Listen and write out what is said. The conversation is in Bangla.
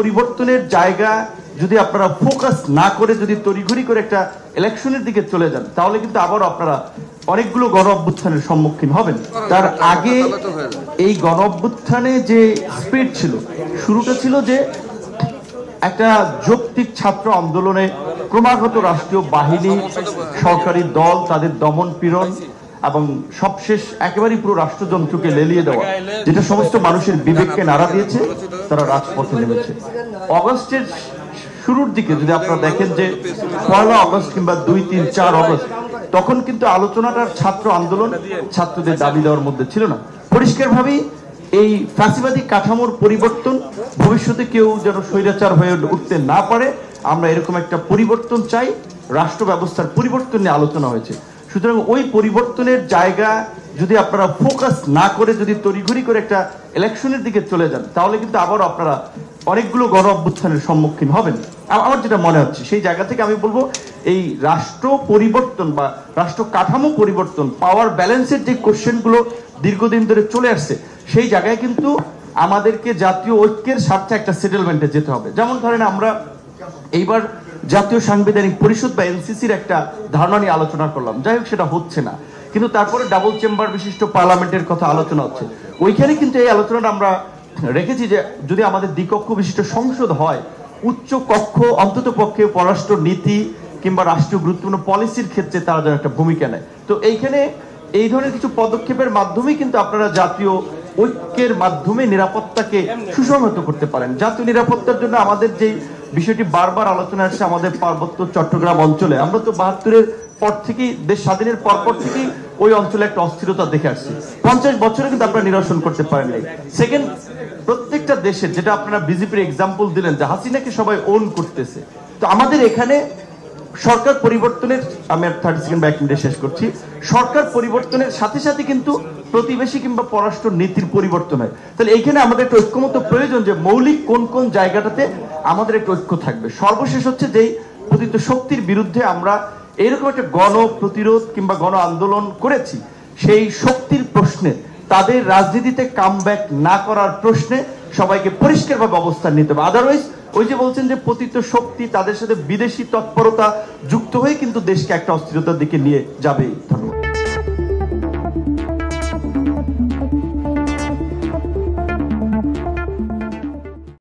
পরিবর্তনের জায়গা যদি আপনারা ফোকাস না করে যদি তড়িঘড়ি করে একটা ইলেকশনের দিকে চলে যান তাহলে কিন্তু আবার আপনারা অনেকগুলো গণ অভ্যুত্থানের সম্মুখীন হবেন। তার আগে এই গণ অভ্যুত্থানে যে স্পিড ছিল, শুরুটা ছিল যে একটা যৌক্তিক ছাত্র আন্দোলনে ক্রমাগত রাষ্ট্রীয় বাহিনী, সরকারি দল তাদের দমন পীড়ন এবং সবশেষ একেবারেই পুরো রাষ্ট্রযন্ত্রকে লেলিয়ে দেওয়া, যেটা সমস্ত মানুষের বিবেককে নাড়া দিয়েছে, তারা রাজপথে নেমেছে। অগস্টের শুরুর দিকে যদি আপনারা দেখেন যে 1 আগস্ট কিংবা 2, 3, 4 আগস্ট, তখন কিন্তু আলোচনাটার ছাত্র আন্দোলন ছাত্রদের দাবি দেওয়ার মধ্যে ছিল না। পরিষ্কারভাবেই এই ফ্যাসিবাদী কাঠামোর পরিবর্তন, ভবিষ্যতে কেউ যেন স্বৈরাচার হয়ে উঠতে না পারে, আমরা এরকম একটা পরিবর্তন চাই, রাষ্ট্র ব্যবস্থার পরিবর্তন নিয়ে আলোচনা হয়েছে। সুতরাং ওই পরিবর্তনের জায়গা যদি আপনারা ফোকাস না করে যদি তড়িঘড়ি করে একটা ইলেকশনের দিকে চলে যান তাহলে কিন্তু আবার আপনারা অনেকগুলো গণ অভ্যুত্থানের সম্মুখীন হবেন। আমার যেটা মনে হচ্ছে সেই জায়গা থেকে আমি বলবো এই রাষ্ট্র পরিবর্তন বা রাষ্ট্র কাঠামো পরিবর্তন, পাওয়ার ব্যালেন্সের যে কোশ্চেনগুলো দীর্ঘদিন ধরে চলে আসছে, সেই জায়গায় কিন্তু আমাদেরকে জাতীয় ঐক্যের স্বার্থে একটা সেটেলমেন্টে যেতে হবে। যেমন ধরেন আমরা এইবার জাতীয় সাংবিধানিক পরিষদ বা এনসিসির একটা ধারণা নিয়ে আলোচনা করলাম, যাই হোক সেটা হচ্ছে না, কিন্তু তারপরে ডাবল চেম্বার বিশিষ্ট পার্লামেন্টের কথা আলোচনা হচ্ছে। ওইখানে কিন্তু এই আলোচনাটা আমরা রেখেছি যে যদি আমাদের দ্বিকক্ষ বিশিষ্ট সংসদ হয়, উচ্চ কক্ষ অন্তত পক্ষে পররাষ্ট্র নীতি কিংবা রাষ্ট্রীয় গুরুত্বপূর্ণ পলিসির ক্ষেত্রে তারা যেন একটা ভূমিকা নেয়। তো এইখানে এই ধরনের কিছু পদক্ষেপের মাধ্যমেই কিন্তু আপনারা জাতীয় ঐক্যের মাধ্যমে নিরাপত্তাকে সুসংহত করতে পারেন। জাতীয় নিরাপত্তার জন্য আমাদের যে বিষয়টি বারবার আলোচনা আসছে, আমাদের পার্বত্য চট্টগ্রাম অঞ্চলে আমরা তো 72-এর পর থেকেই, দেশ স্বাধীনের পর থেকেই ওই অঞ্চলে একটা অস্থিরতা দেখে আসছি। 50 বছরে কিন্তু আপনারা নিরসন করতে পারেন নাই। সেকেন্ড, প্রত্যেকটা দেশের, যেটা আপনারা বিজেপির এক্সাম্পল দিলেন যে হাসিনাকে সবাই ওন করতেছে, তো আমাদের এখানে সরকার পরিবর্তনের, আমি 30 সেকেন্ড বা 1 মিনিটে শেষ করছি, সরকার পরিবর্তনের সাথে সাথে কিন্তু প্রতিবেশী কিংবা পররাষ্ট্র নীতির পরিবর্তন হয়। তাহলে এইখানে আমাদের একটা ঐক্যমত প্রয়োজন যে মৌলিক কোন কোন জায়গাটাতে আমাদের একটা ঐক্য থাকবে। সর্বশেষ হচ্ছে যেই পতিত শক্তির বিরুদ্ধে আমরা এরকম একটা গণ প্রতিরোধ কিংবা গণ আন্দোলন করেছি, সেই শক্তির প্রশ্নে, তাদের রাজনীতিতে কামব্যাক না করার প্রশ্নে সবাইকে পরিষ্কারভাবে অবস্থান নিতে হবে। আদারওয়াইজ ওই যে বলছেন যে পতিত শক্তি, তাদের সাথে বিদেশি তৎপরতা যুক্ত হয়ে কিন্তু দেশকে একটা অস্থিরতার দিকে নিয়ে যাবে।